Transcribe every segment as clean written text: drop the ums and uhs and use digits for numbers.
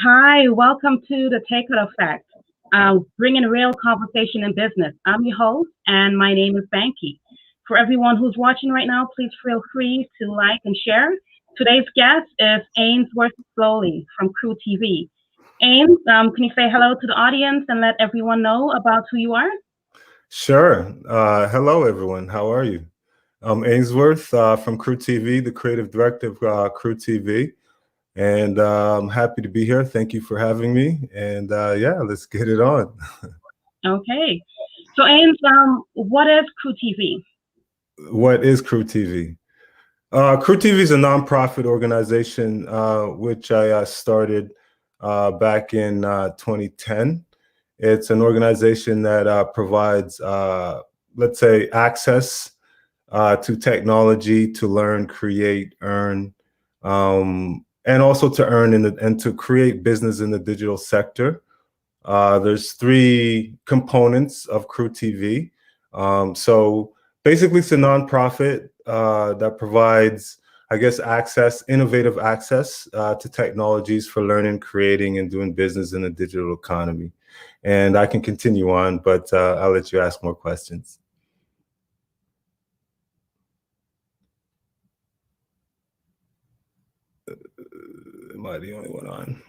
Hi, welcome to the Takeout Effect, bringing real conversation in business. I'm your host, and my name is Banki. For everyone who's watching right now, please feel free to like and share. Today's guest is Ainsworth Slowly from CRUE TV. Ains, can you say hello to the audience and let everyone know about who you are? Sure. Hello, everyone. How are you? I'm Ainsworth from CRUE TV, the creative director of CRUE TV, and I'm happy to be here. Thank you for having me. And yeah, let's get it on. Okay. So, Ains, what is CRUE TV? What is CRUE TV? CRUE TV is a nonprofit organization which I started back in 2010. It's an organization that provides, let's say, access to technology to learn, create, earn, and also to earn and to create business in the digital sector. There's three components of CRUE TV. So basically, it's a nonprofit that provides, I guess, innovative access to technologies for learning, creating, and doing business in the digital economy. And I can continue on, but I'll let you ask more questions. Am I the only one on?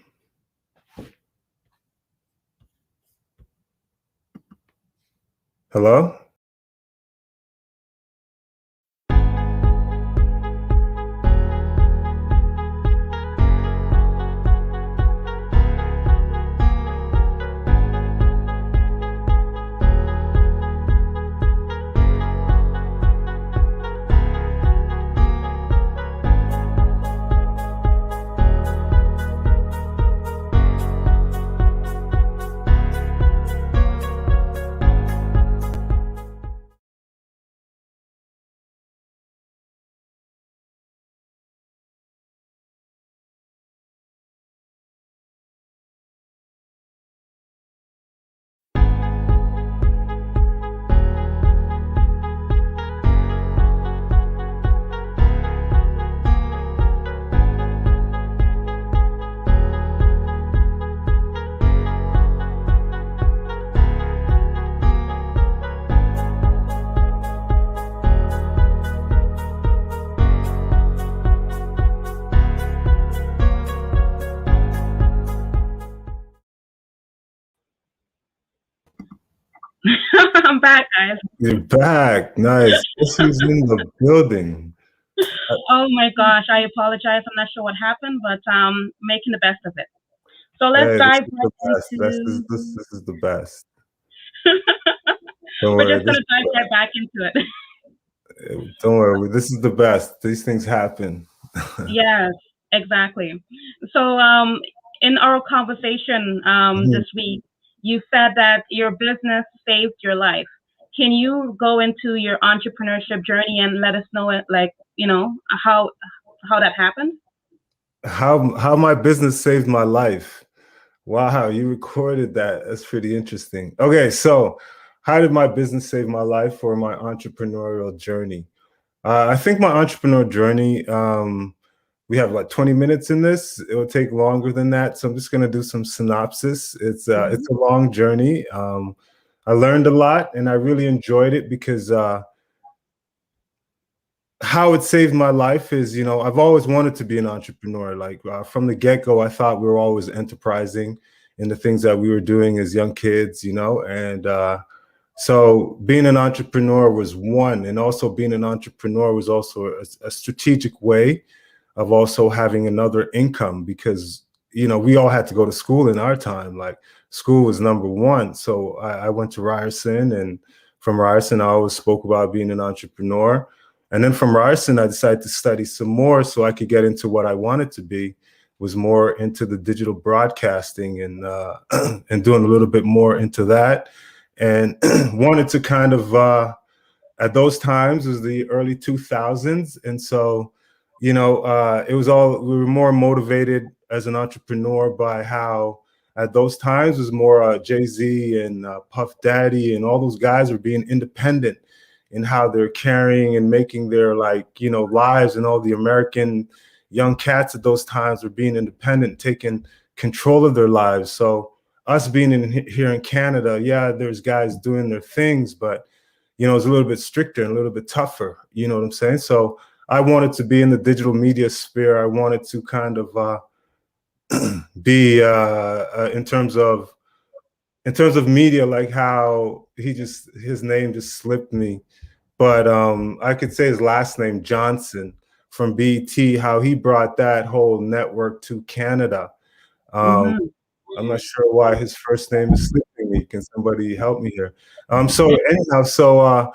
Hello? I'm back, guys. You're back. Nice. Guess who's in the building? Oh my gosh, I apologize. I'm not sure what happened, but making the best of it. So let's Hey, this dive is the right best. into. This is the best. Don't We're worry. just gonna dive right back into it. Don't worry. This is the best. These things happen. Yes, exactly. So in our conversation Mhm. this week, you said that your business saved your life. Can you go into your entrepreneurship journey and let us know it, like how that happened? How my business saved my life. Wow, you recorded that. That's pretty interesting. Okay, so how did my business save my life or my entrepreneurial journey? I think my entrepreneurial journey, we have like 20 minutes in this. It will take longer than that. So I'm just going to do some synopsis. Hmm. It's a long journey. I learned a lot and I really enjoyed it because how it saved my life is, I've always wanted to be an entrepreneur. Like from the get-go, I thought we were always enterprising in the things that we were doing as young kids, and so being an entrepreneur was one, and also being an entrepreneur was also a strategic way of also having another income because, we all had to go to school in our time. Like school was number one. So I went to Ryerson, and from Ryerson, I always spoke about being an entrepreneur. And then from Ryerson, I decided to study some more so I could get into what I wanted to be, was more into the digital broadcasting and and doing a little bit more into that, and wanted to kind of at those times it was the early 2000s, and so it was all, we were more motivated as an entrepreneur by how at those times it was more Jay-Z and Puff Daddy and all those guys were being independent in how they're carrying and making their lives, and all the American young cats at those times were being independent, taking control of their lives. So us being here in Canada, yeah, there's guys doing their things, but it's a little bit stricter and a little bit tougher. You know what I'm saying? So I wanted to be in the digital media sphere. I wanted to kind of be in terms of media, like how his name just slipped me. But I could say his last name, Johnson, from BT, how he brought that whole network to Canada. I'm not sure why his first name is slipping me. Can somebody help me here? So anyhow,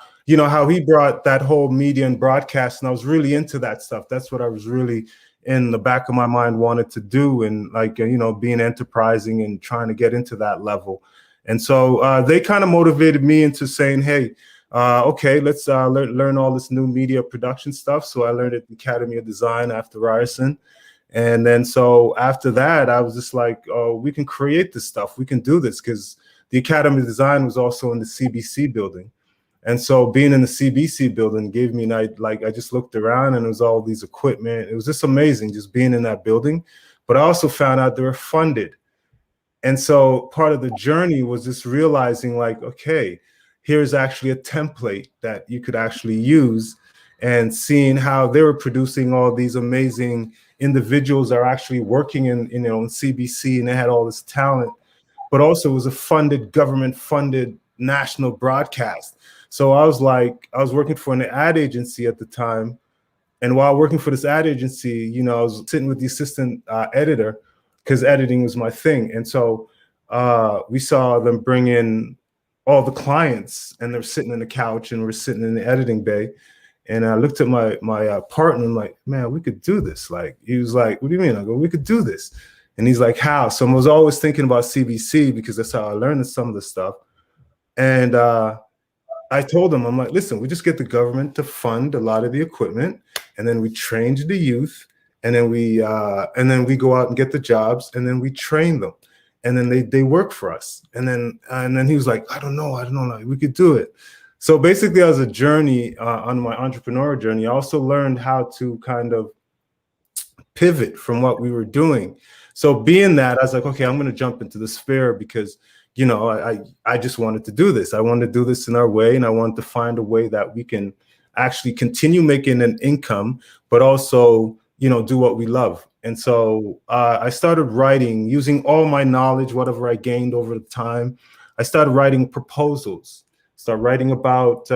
how he brought that whole media and broadcast, and I was really into that stuff. That's what I was really in the back of my mind wanted to do, and being enterprising and trying to get into that level. And so they kind of motivated me into saying, hey, okay, let's learn all this new media production stuff. So I learned at the Academy of Design after Ryerson. And then so after that, I was just like, oh, we can create this stuff. We can do this, because the Academy of Design was also in the CBC building. And so being in the CBC building gave me I just looked around and it was all these equipment. It was just amazing just being in that building. But I also found out they were funded. And so part of the journey was just realizing like, okay, here's actually a template that you could actually use, and seeing how they were producing all these amazing individuals are actually working in CBC, and they had all this talent, but also it was a government funded national broadcast. So I was working for an ad agency at the time. And while working for this ad agency, I was sitting with the assistant editor, because editing was my thing. And so we saw them bring in all the clients, and they're sitting in the couch, and we're sitting in the editing bay. And I looked at my partner and like, man, we could do this. Like, he was like, what do you mean? I go, we could do this. And he's like, how? So I was always thinking about CBC, because that's how I learned some of the stuff. And I told him, I'm like, listen, we just get the government to fund a lot of the equipment, and then we train the youth, and then we go out and get the jobs, and then we train them, and then they work for us. And then he was like, I don't know, like, we could do it. So basically, as a journey on my entrepreneurial journey, I also learned how to kind of pivot from what we were doing. So being that, I was like, okay, I'm going to jump into the sphere, because I just wanted to do this. I wanted to do this in our way, and I wanted to find a way that we can actually continue making an income, but also, do what we love. And so I started writing, using all my knowledge, whatever I gained over the time. I started writing proposals, start writing about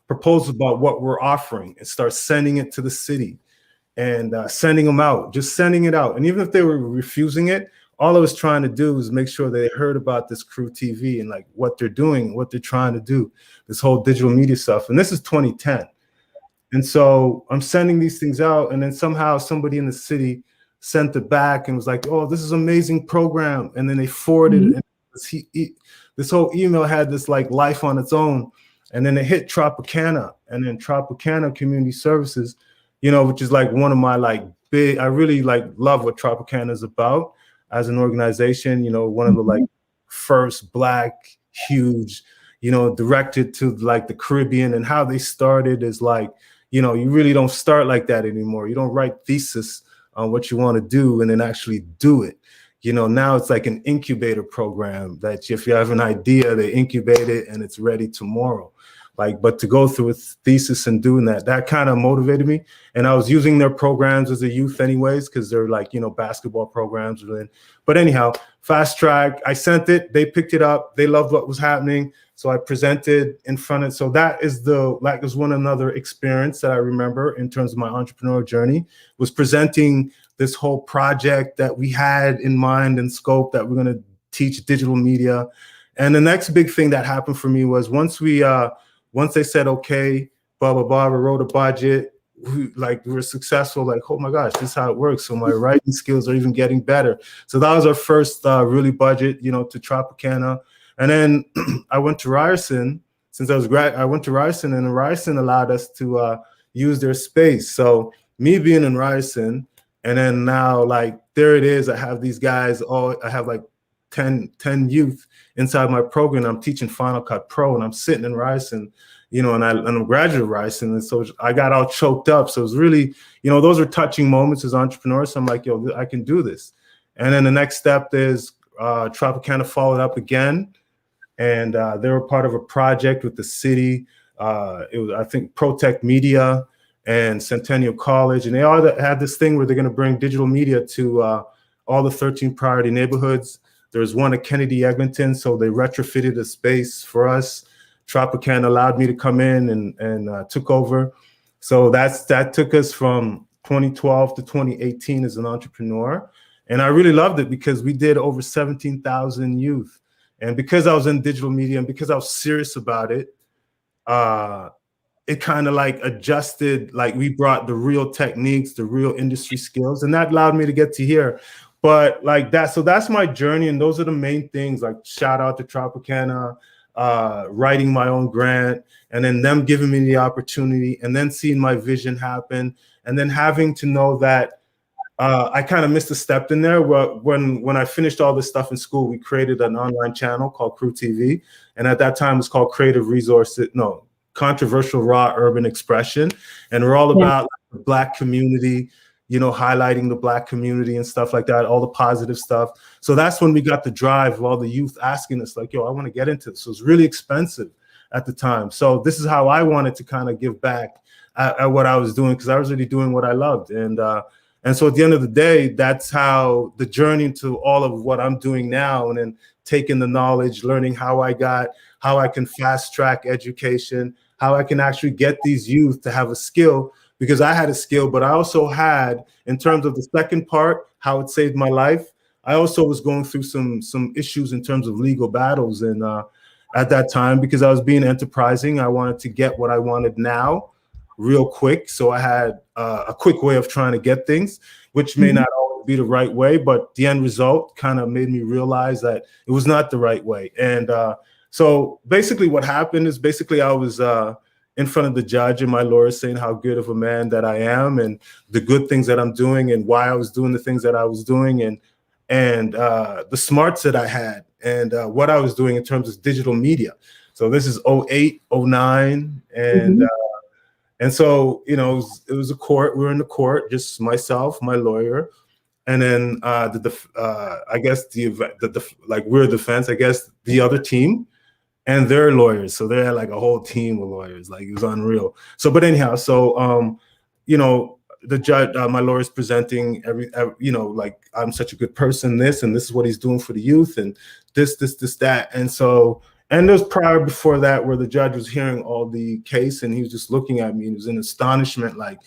proposals about what we're offering, and start sending it to the city, and sending them out, just sending it out. And even if they were refusing it, all I was trying to do was make sure they heard about this CRUE TV and like what they're doing, what they're trying to do, this whole digital media stuff. And this is 2010. And so I'm sending these things out, and then somehow somebody in the city sent it back and was like, oh, this is an amazing program. And then they forwarded it. And this whole email had this like life on its own. And then it hit Tropicana, and then Tropicana Community Services, which is like one of my like big, I really like love what Tropicana is about as an organization, one of the like first Black, huge, directed to like the Caribbean. And how they started is like, you really don't start like that anymore. You don't write thesis on what you want to do and then actually do it. Now it's like an incubator program that if you have an idea, they incubate it and it's ready tomorrow. But to go through a thesis and doing that kind of motivated me. And I was using their programs as a youth anyways, because they're like, basketball programs. But anyhow, fast track, I sent it, they picked it up, they loved what was happening. So I presented in front of, so that was one another experience that I remember in terms of my entrepreneurial journey, was presenting this whole project that we had in mind and scope that we're going to teach digital media. And the next big thing that happened for me was once they said, okay, blah, blah, blah, we wrote a budget, we were successful, like, oh my gosh, this is how it works. So my writing skills are even getting better. So that was our first really budget, to Tropicana. And then I went to Ryerson, since I went to Ryerson, and Ryerson allowed us to use their space. So me being in Ryerson, and then now there it is, I have these guys, I have like 10 youth inside my program. I'm teaching Final Cut Pro, and I'm sitting in Ryerson, and I'm a graduate of Ryerson. And so I got all choked up. So it was really, those are touching moments as entrepreneurs. So I'm like, yo, I can do this. And then the next step is Tropicana followed up again, and they were part of a project with the city. It was, I think, Protect Media and Centennial College, and they all had this thing where they're going to bring digital media to all the 13 priority neighborhoods. There's one at Kennedy Eglinton, so they retrofitted a space for us. Tropicana allowed me to come in and took over. So that took us from 2012 to 2018 as an entrepreneur. And I really loved it because we did over 17,000 youth. And because I was in digital media and because I was serious about it, it kind of like adjusted, like we brought the real techniques, the real industry skills, and that allowed me to get to here. But like that, so that's my journey. And those are the main things, like shout out to Tropicana, writing my own grant, and then them giving me the opportunity, and then seeing my vision happen, and then having to know that I kind of missed a step in there. When I finished all this stuff in school, we created an online channel called CRUE TV, and at that time it was called Controversial Raw Urban Expression, and we're all about the Black community, you know, highlighting the Black community and stuff like that, all the positive stuff. So that's when we got the drive of all the youth asking us, like, yo, I want to get into this. So it's really expensive at the time. So this is how I wanted to kind of give back at what I was doing, because I was already doing what I loved. And so at the end of the day, that's how the journey to all of what I'm doing now, and then taking the knowledge, learning how I can fast track education, how I can actually get these youth to have a skill, because I had a skill, but I also had, in terms of the second part, how it saved my life, I also was going through some issues in terms of legal battles. And at that time, because I was being enterprising, I wanted to get what I wanted now real quick. So I had a quick way of trying to get things, which may not always be the right way, but the end result kind of made me realize that it was not the right way. And so basically what happened is I was in front of the judge and my lawyer saying how good of a man that I am, and the good things that I'm doing, and why I was doing the things that I was doing, and the smarts that I had, and what I was doing in terms of digital media. So this is 08, 09, and so, you know, it was a court. We were in the court, just myself, my lawyer, and then I guess we're defense, I guess the other team and their lawyers. So they had like a whole team of lawyers. Like, it was unreal. So, but anyhow, so you know, the judge, my lawyer's presenting you know, like, I'm such a good person, this, and this is what he's doing for the youth, and this, that, and so. And there was prior before that where the judge was hearing all the case, and he was just looking at me and he was in astonishment, like,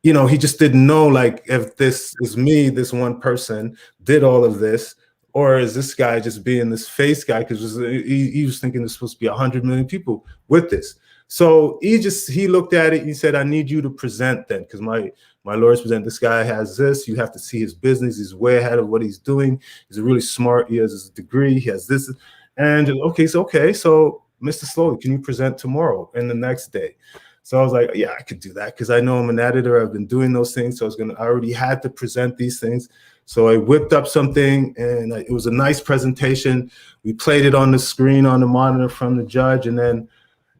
you know, he just didn't know, like, if this is me, this one person did all of this, or is this guy just being this face guy? Because he was thinking there's supposed to be 100 million people with this. So he looked at it and he said, I need you to present then, because my lawyers present, this guy has this, you have to see his business, he's way ahead of what he's doing, he's really smart, he has his degree, he has this. And okay, so Mr. Slowly, can you present tomorrow and the next day? So I was like, yeah, I could do that, because I know I'm an editor. I've been doing those things. So I already had to present these things. So I whipped up something, and it was a nice presentation. We played it on the screen, on the monitor from the judge. And then,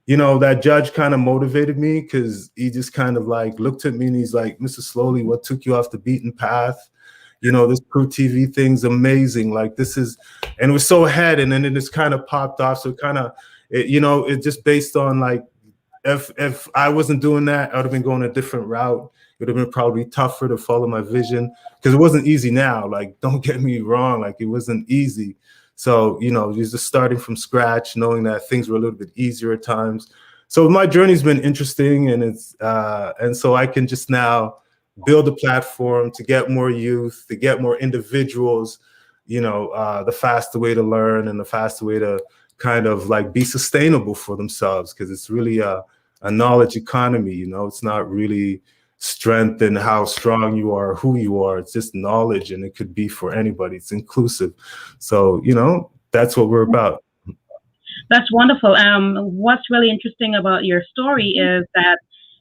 you know, that judge kind of motivated me, because he just kind of like looked at me and he's like, Mr. Slowly, what took you off the beaten path? You know, this CRUE TV thing's amazing. Like, this is, and it was so ahead, and then it just kind of popped off. So kind of, you know, it just based on, like, if I wasn't doing that, I would have been going a different route. It would have been probably tougher to follow my vision, because it wasn't easy now. Like, don't get me wrong, like, it wasn't easy. So, you know, you're just starting from scratch, knowing that things were a little bit easier at times. So my journey's been interesting, and and so I can just now build a platform to get more youth, to get more individuals, you know, the faster way to learn and the faster way to kind of like be sustainable for themselves, because it's really a knowledge economy. You know, it's not really strength and how strong you are, who you are. It's just knowledge, and it could be for anybody. It's inclusive. So, you know, that's what we're about. That's wonderful. What's really interesting about your story is that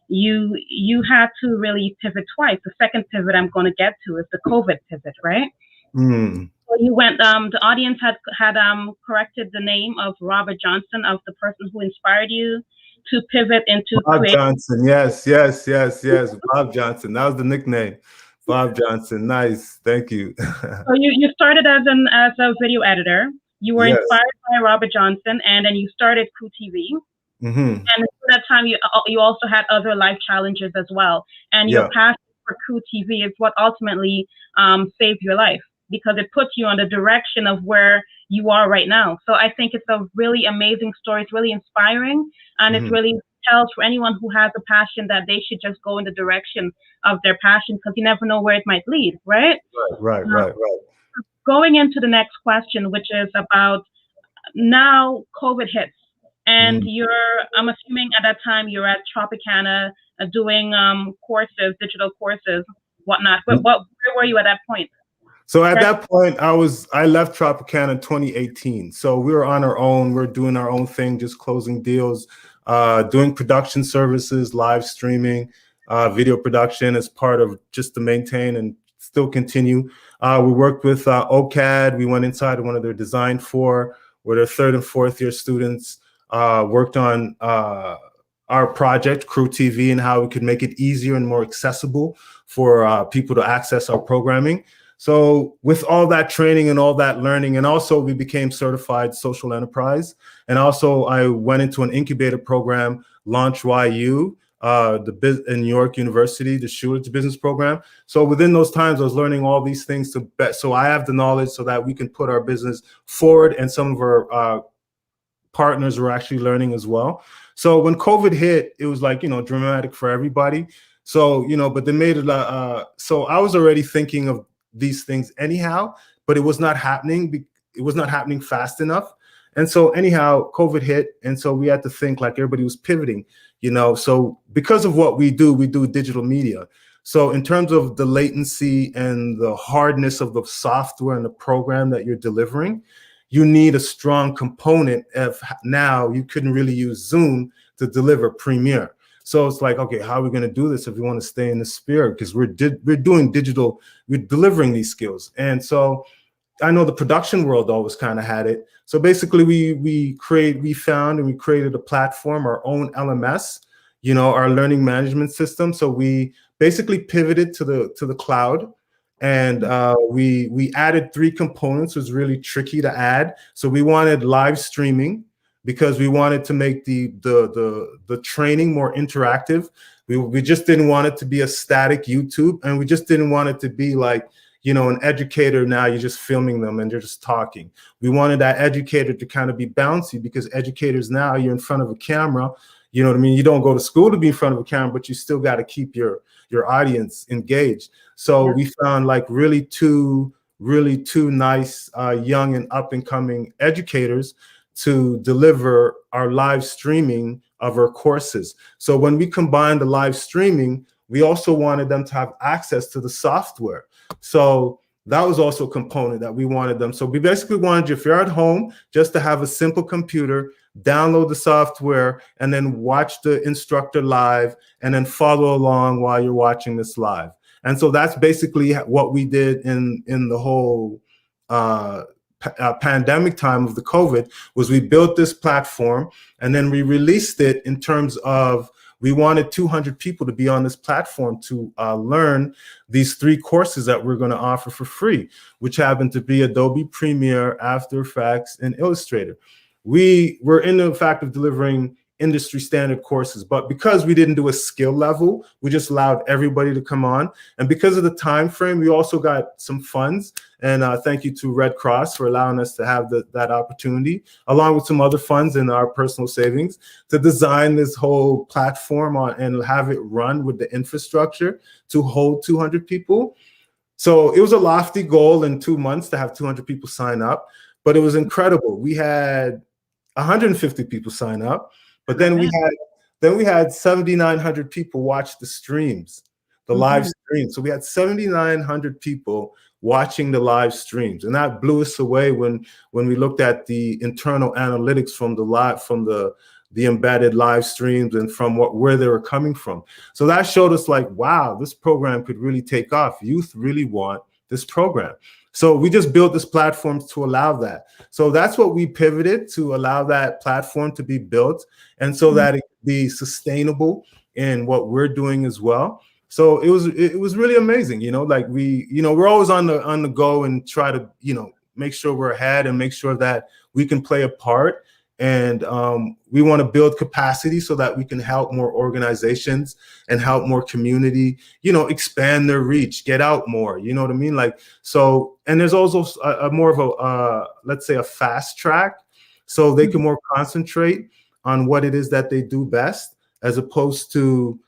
you had to really pivot twice. The second pivot I'm going to get to is the COVID pivot, right? So you went. The audience had corrected the name of Robert Johnson, of the person who inspired you to pivot into Bob Johnson. Yes. Bob Johnson. That was the nickname. Bob Johnson. Nice. Thank you. So you started as a video editor. You were Yes. inspired by Robert Johnson, and then you started CRUE TV. Mm-hmm. And at that time, you also had other life challenges as well. And your Yeah. passion for CRUE TV is what ultimately saved your life, because it puts you on the direction of where you are right now. So I think it's a really amazing story. It's really inspiring, and it really tells for anyone who has a passion that they should just go in the direction of their passion, because you never know where it might lead, right? Right. Going into the next question, which is about now COVID hits, and I'm assuming at that time you're at Tropicana doing courses, digital courses, whatnot. Where were you at that point? So at that point, I left Tropicana in 2018. So we were on our own. We're doing our own thing, just closing deals, doing production services, live streaming, video production as part of just to maintain and still continue. We worked with OCAD. We went inside of one of their design for where their 3rd and 4th year students worked on our project, CRUE TV, and how we could make it easier and more accessible for people to access our programming. So with all that training and all that learning, and also we became certified social enterprise. And also I went into an incubator program, Launch YU, in New York University, the Schulich Business Program. So within those times, I was learning all these things so I have the knowledge so that we can put our business forward, and some of our partners were actually learning as well. So when COVID hit, it was like, dramatic for everybody. So, but they made it, so I was already thinking of these things anyhow, but it was not happening. It was not happening fast enough. And so anyhow, COVID hit. And so we had to think like everybody was pivoting, so because of what we do digital media. So in terms of the latency and the hardness of the software and the program that you're delivering, you need a strong component. Now you couldn't really use Zoom to deliver Premiere. So it's like, okay, how are we going to do this if we want to stay in the spirit? Because we're doing digital, we're delivering these skills. And so I know the production world always kind of had it. So basically we found and we created a platform, our own LMS, our learning management system. So we basically pivoted to the cloud. And we added 3 components. It was really tricky to add. So we wanted live streaming, because we wanted to make the training more interactive. We just didn't want it to be a static YouTube, and we just didn't want it to be like, an educator now you're just filming them and they're just talking. We wanted that educator to kind of be bouncy, because educators now, you're in front of a camera, you know what I mean? You don't go to school to be in front of a camera, but you still got to keep your audience engaged. So we found like really two nice young and up and coming educators to deliver our live streaming of our courses. So when we combined the live streaming, we also wanted them to have access to the software. So that was also a component that we wanted them. So we basically wanted you, if you're at home, just to have a simple computer, download the software, and then watch the instructor live, and then follow along while you're watching this live. And so that's basically what we did in the whole pandemic time of the COVID, was we built this platform, and then we released it in terms of, we wanted 200 people to be on this platform to learn these 3 courses that we're going to offer for free, which happen to be Adobe Premiere, After Effects, and Illustrator. We were in the fact of delivering industry standard courses, but because we didn't do a skill level, we just allowed everybody to come on. And because of the time frame, we also got some funds. And thank you to Red Cross for allowing us to have that opportunity, along with some other funds in our personal savings, to design this whole platform and have it run with the infrastructure to hold 200 people. So it was a lofty goal in 2 months to have 200 people sign up, but it was incredible. We had 150 people sign up, but then we had 7,900 people watch the streams, the live streams. So we had 7,900 people watching the live streams, and that blew us away when we looked at the internal analytics from the embedded live streams and from where they were coming from. So that showed us like, wow, this program could really take off. Youth really want this program. So we just built this platform to allow that. So that's what we pivoted to, allow that platform to be built, and so that it could be sustainable in what we're doing as well. So it was really amazing, you know, like we're always on the go and try to, make sure we're ahead and make sure that we can play a part. And we want to build capacity so that we can help more organizations and help more community, expand their reach, get out more, you know what I mean? Like, so, and there's also a more of let's say a fast track, so they can more concentrate on what it is that they do best, as opposed to,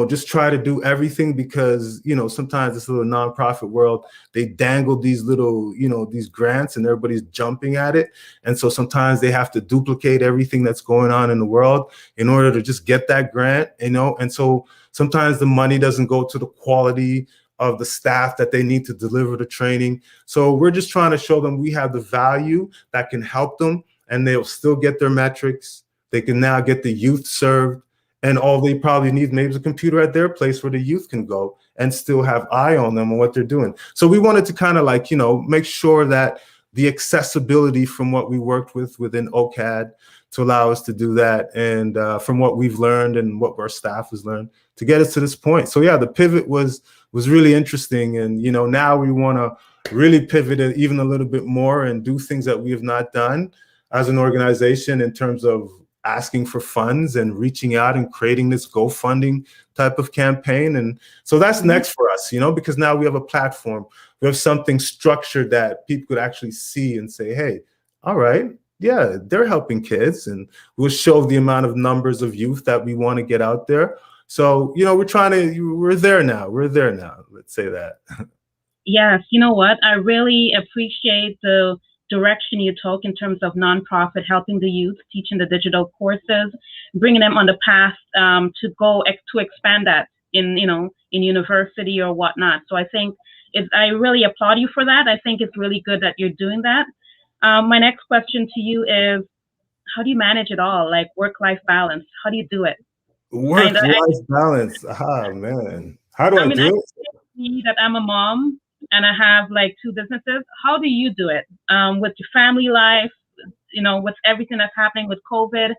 just try to do everything, because, sometimes this little nonprofit world, they dangle these little, these grants and everybody's jumping at it. And so sometimes they have to duplicate everything that's going on in the world in order to just get that grant, and so sometimes the money doesn't go to the quality of the staff that they need to deliver the training. So we're just trying to show them we have the value that can help them, and they'll still get their metrics. They can now get the youth served. And all they probably need maybe is a computer at their place where the youth can go and still have eye on them and what they're doing. So we wanted to kind of like, make sure that the accessibility from what we worked with within OCAD to allow us to do that, and from what we've learned and what our staff has learned to get us to this point. So yeah, the pivot was really interesting. And, now we want to really pivot it even a little bit more and do things that we have not done as an organization in terms of asking for funds and reaching out and creating this GoFunding type of campaign. And so that's next for us, because now we have a platform. We have something structured that people could actually see and say, hey, all right, yeah, they're helping kids. And we'll show the amount of numbers of youth that we want to get out there. So, we're there now. We're there now. Let's say that. Yes, you know what? I really appreciate the direction you took in terms of nonprofit, helping the youth, teaching the digital courses, bringing them on the path to expand that in university or whatnot. So I think I really applaud you for that. I think it's really good that you're doing that. My next question to you is, how do you manage it all, like work-life balance? How do you do it? Work-life balance. Ah, man. How do I do it? I see that I'm a mom and I have like 2 businesses. How do you do it with your family life, with everything that's happening with COVID?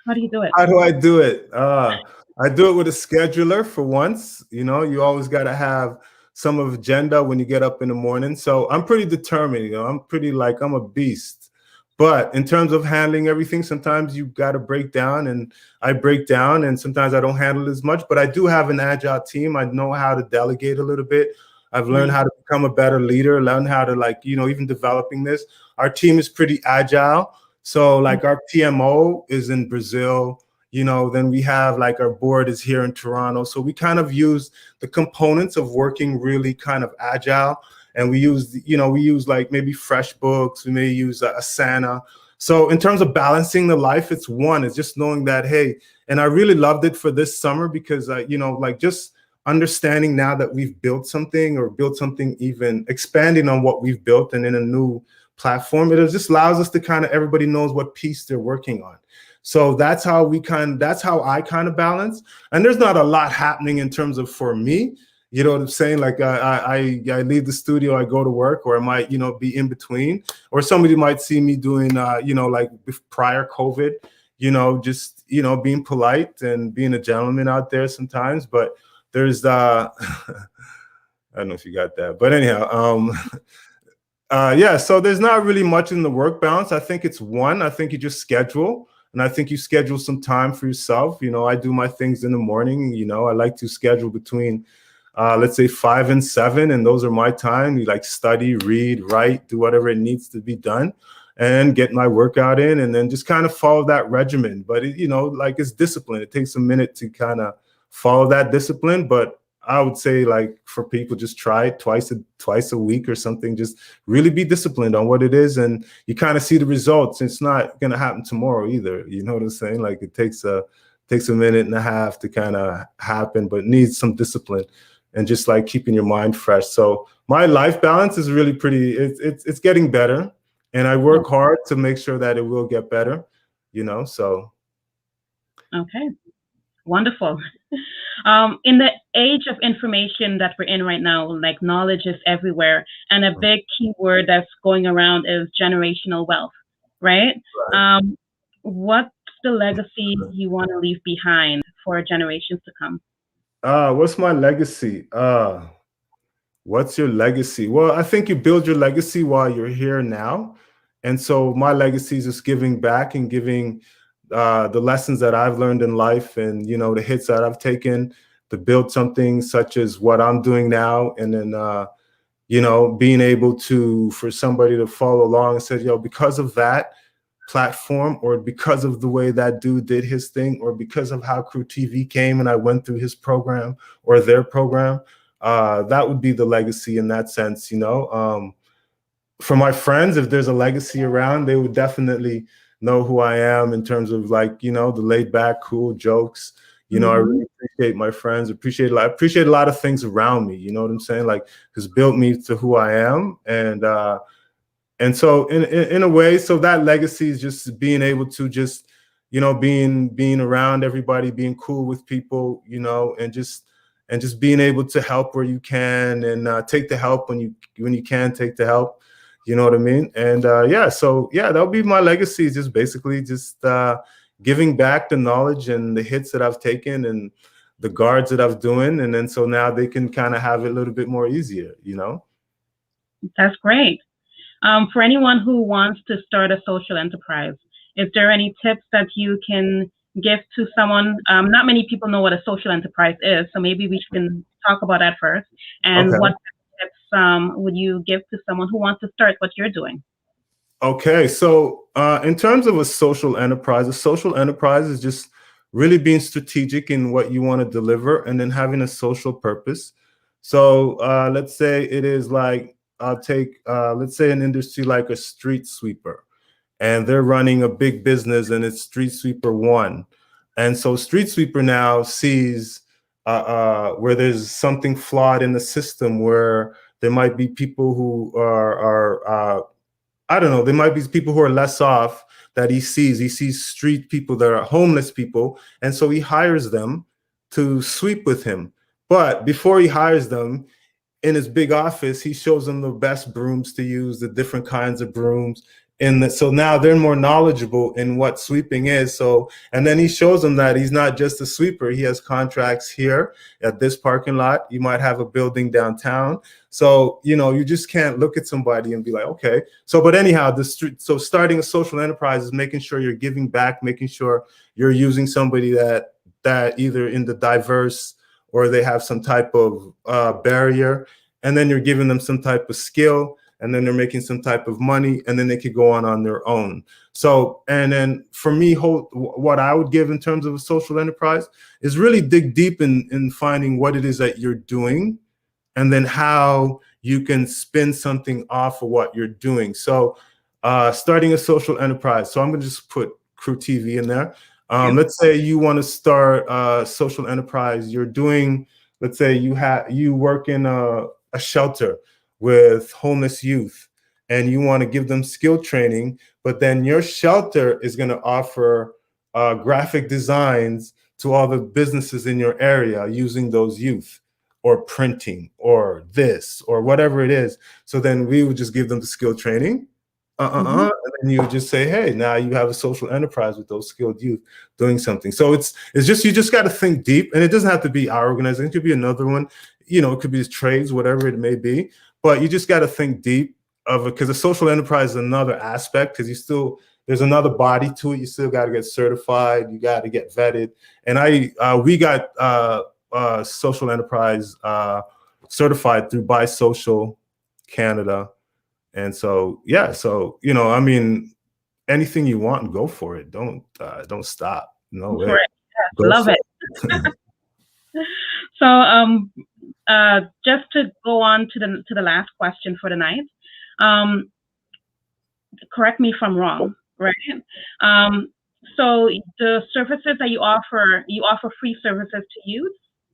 How do you do it? How do I do it? I do it with a scheduler for once. You always got to have some agenda when you get up in the morning. So I'm pretty determined. I'm a beast. But in terms of handling everything, sometimes you got to break down, and I break down, and sometimes I don't handle as much. But I do have an agile team. I know how to delegate a little bit. I've learned how to become a better leader, learn how to even developing this. Our team is pretty agile. So like our PMO is in Brazil, then we have like our board is here in Toronto. So we kind of use the components of working really kind of agile. And we use like maybe FreshBooks, we may use Asana. So in terms of balancing the life, it's just knowing that, hey, and I really loved it for this summer because, just understanding now that we've built something even expanding on what we've built and in a new platform, it just allows us to kind of, everybody knows what piece they're working on. So that's how I kind of balance. And there's not a lot happening in terms of for me. You know what I'm saying? Like I leave the studio, I go to work, or I might, be in between, or somebody might see me doing, like prior COVID, just, being polite and being a gentleman out there sometimes. But there's, I don't know if you got that, but anyhow, yeah, so there's not really much in the work balance. I think I think you just schedule. And I think you schedule some time for yourself. I do my things in the morning. I like to schedule between let's say 5 and 7, and those are my time. You like study, read, write, do whatever it needs to be done, and get my workout in, and then just kind of follow that regimen. But it's discipline. It takes a minute to kind of follow that discipline. But I would say, like, for people, just try it twice a week or something. Just really be disciplined on what it is, and you kind of see the results. It's not going to happen tomorrow either. You know what I'm saying? Like, it takes a minute and a half to kind of happen, but needs some discipline. And just like keeping your mind fresh. So my life balance is really it's getting better, and I work hard to make sure that it will get better, so. Okay, wonderful. In the age of information that we're in right now, like knowledge is everywhere, and a big keyword that's going around is generational wealth, right? What's the legacy you want to leave behind for generations to come? What's my legacy? What's your legacy? Well, I think you build your legacy while you're here now. And so my legacy is just giving back and giving the lessons that I've learned in life and, the hits that I've taken to build something such as what I'm doing now. And then, being able to, for somebody to follow along and say, because of that platform, or because of the way that dude did his thing, or because of how CRUE TV came and I went through his program or their program, that would be the legacy in that sense. For my friends, if there's a legacy around, they would definitely know who I am in terms of the laid back, cool jokes. I really appreciate my friends, I appreciate a lot of things around me, you know what I'm saying? Like, has built me to who I am. And so in a way, so that legacy is just being able to just, being around everybody, being cool with people, and just being able to help where you can, and take the help when you can take the help. You know what I mean? And that'll be my legacy, just basically just giving back the knowledge and the hits that I've taken and the guards that I've doing. And then so now they can kind of have it a little bit more easier, That's great. For anyone who wants to start a social enterprise, is there any tips that you can give to someone? Not many people know what a social enterprise is, so maybe we can talk about that first. And Okay. what tips would you give to someone who wants to start what you're doing? Okay, so in terms of a social enterprise is just really being strategic in what you want to deliver and then having a social purpose. So let's say it is like, I'll take, let's say an industry like a street sweeper, and they're running a big business and it's Street Sweeper 1. And so Street Sweeper now sees where there's something flawed in the system, where there might be people who are I don't know, there might be people who are less off that he sees. He sees street people that are homeless people. And so he hires them to sweep with him. But before he hires them, in his big office, he shows them the best brooms to use, the different kinds of brooms. So now they're more knowledgeable in what sweeping is. So, and then he shows them that he's not just a sweeper. He has contracts here at this parking lot. You might have a building downtown. So, you just can't look at somebody and be like, okay. So, but anyhow, so starting a social enterprise is making sure you're giving back, making sure you're using somebody that either in the diverse, or they have some type of barrier, and then you're giving them some type of skill, and then they're making some type of money, and then they could go on their own. So, and then for me, what I would give in terms of a social enterprise is really dig deep in finding what it is that you're doing, and then how you can spin something off of what you're doing. So starting a social enterprise. So I'm gonna just put CRUE TV in there. Let's say you want to start a social enterprise. You're doing, let's say you work in a shelter with homeless youth, and you want to give them skill training, but then your shelter is going to offer graphic designs to all the businesses in your area using those youth, or printing, or this, or whatever it is. So then we would just give them the skill training. And then you would just say, hey, now you have a social enterprise with those skilled youth doing something. So it's just, you just got to think deep, and it doesn't have to be our organization. It could be another one, it could be trades, whatever it may be, but you just got to think deep of it, because a social enterprise is another aspect, because there's another body to it. You still got to get certified. You got to get vetted. And we got social enterprise certified through Social Canada. And so, I mean, anything you want, go for it. Don't stop. No way. Yes, love it. So, just to go on to the last question for the night. Correct me if I'm wrong, right? So the services that you offer free services to youth,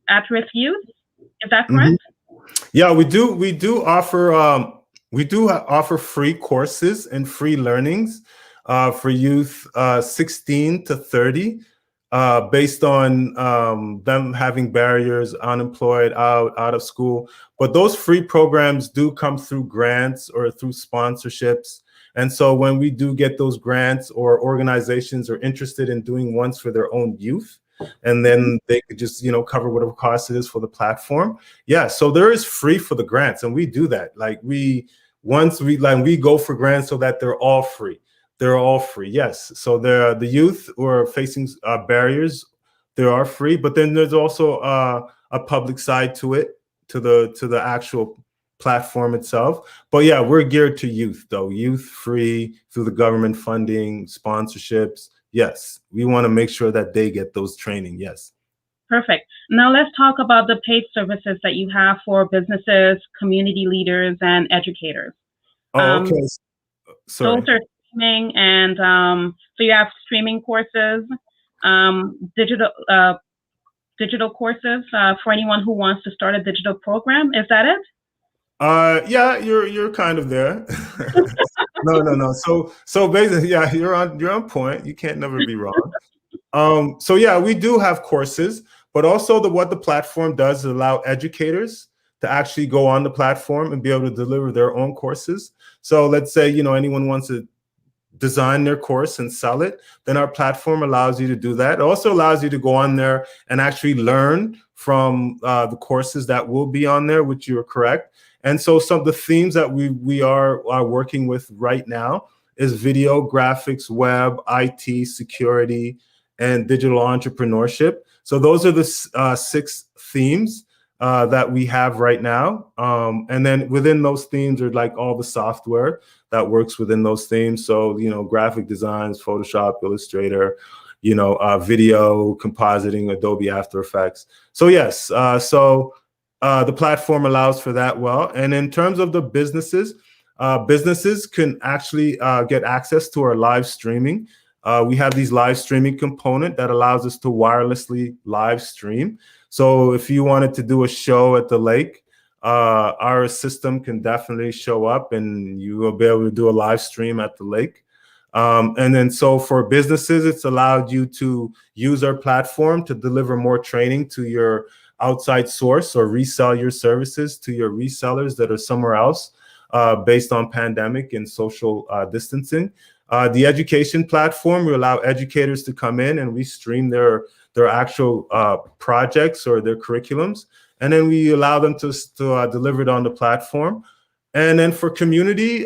at-risk youth. Is that correct? Yeah, we do offer free courses and free learnings for youth 16 to 30, based on them having barriers, unemployed, out of school. But those free programs do come through grants or through sponsorships. And so when we do get those grants, or organizations are interested in doing ones for their own youth, and then they could just, cover whatever cost it is for the platform. Yeah, so there is free for the grants, and we do that. Like we go for grants so that they're all free. They're all free, yes. So the youth who are facing barriers, they are free, but then there's also a public side to it, to the actual platform itself. But yeah, we're geared to youth, though. Youth free through the government funding, sponsorships. Yes, we want to make sure that they get those training. Yes. Perfect. Now let's talk about the paid services that you have for businesses, community leaders, and educators. Oh, okay. Sorry. Those are streaming, and so you have streaming courses, digital courses for anyone who wants to start a digital program. Is that it? Yeah, you're kind of there. No. So basically, yeah, you're on point. You can't never be wrong. So yeah, we do have courses, but also what the platform does is allow educators to actually go on the platform and be able to deliver their own courses. So let's say, anyone wants to design their course and sell it, then our platform allows you to do that. It also allows you to go on there and actually learn from the courses that will be on there, which you are correct. And so some of the themes that we are working with right now is video, graphics, web, IT, security, and digital entrepreneurship. So those are the 6 themes that we have right now. And then within those themes are like all the software that works within those themes. So, graphic designs, Photoshop, Illustrator, video, compositing, Adobe After Effects. So yes, the platform allows for that well. And in terms of the businesses, businesses can actually get access to our live streaming. We have these live streaming component that allows us to wirelessly live stream. So if you wanted to do a show at the lake, our system can definitely show up and you will be able to do a live stream at the lake. And then so for businesses, it's allowed you to use our platform to deliver more training to your outside source or resell your services to your resellers that are somewhere else based on pandemic and social distancing. The education platform will allow educators to come in and we stream their actual projects or their curriculums. And then we allow them to deliver it on the platform. And then for community,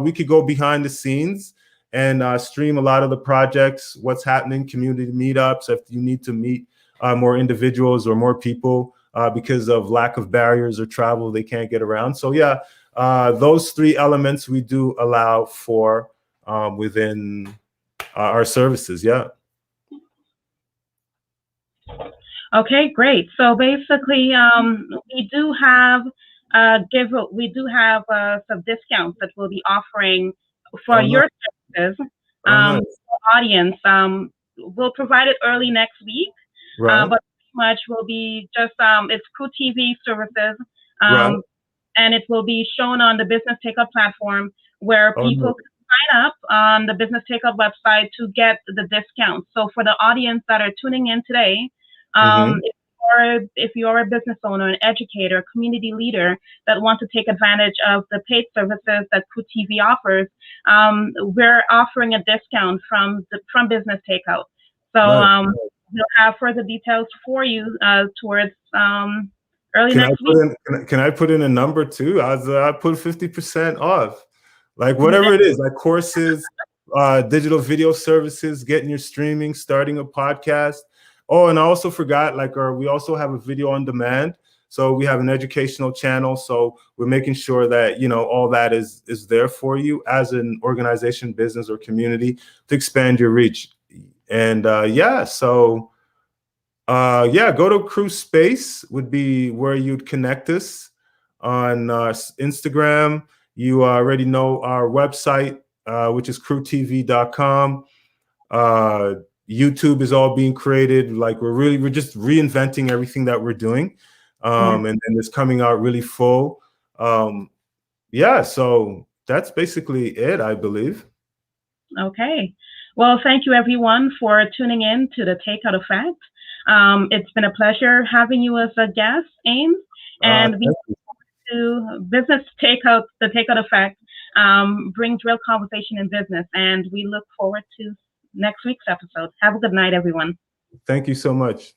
we could go behind the scenes and stream a lot of the projects, what's happening, community meetups, if you need to meet more individuals or more people because of lack of barriers or travel, they can't get around. So yeah, those 3 elements we do allow for within our services, yeah. Okay, great. So basically, we do have some discounts that we'll be offering for your services. Nice. Audience, we'll provide it early next week, Right. but pretty much will be just it's CRUE TV services, Right. and it will be shown on the Business Takeout platform where people can sign up on the Business Takeout website to get the discount. So for the audience that are tuning in today, if you're a business owner, an educator, community leader that want to take advantage of the paid services that CRUE TV offers, we're offering a discount from Business Takeout. So we'll have further details for you towards early next week. Can I put in a number too? I put 50% off, like whatever it is, like courses, digital video services, getting your streaming, starting a podcast. Oh, and I also forgot, we also have a video on demand. So we have an educational channel. So we're making sure that, all that is there for you as an organization, business, or community to expand your reach. And go to CRUE Space would be where you'd connect us on Instagram. You already know our website, which is cruetv.com. YouTube is all being created. Like we're just reinventing everything that we're doing. And it's coming out really full. So that's basically it, I believe. Okay. Well, thank you everyone for tuning in to the Takeout Effect. It's been a pleasure having you as a guest, Ames, and we look forward to Business Takeout, the Takeout Effect brings real conversation in business, and we look forward to next week's episode. Have a good night, everyone. Thank you so much.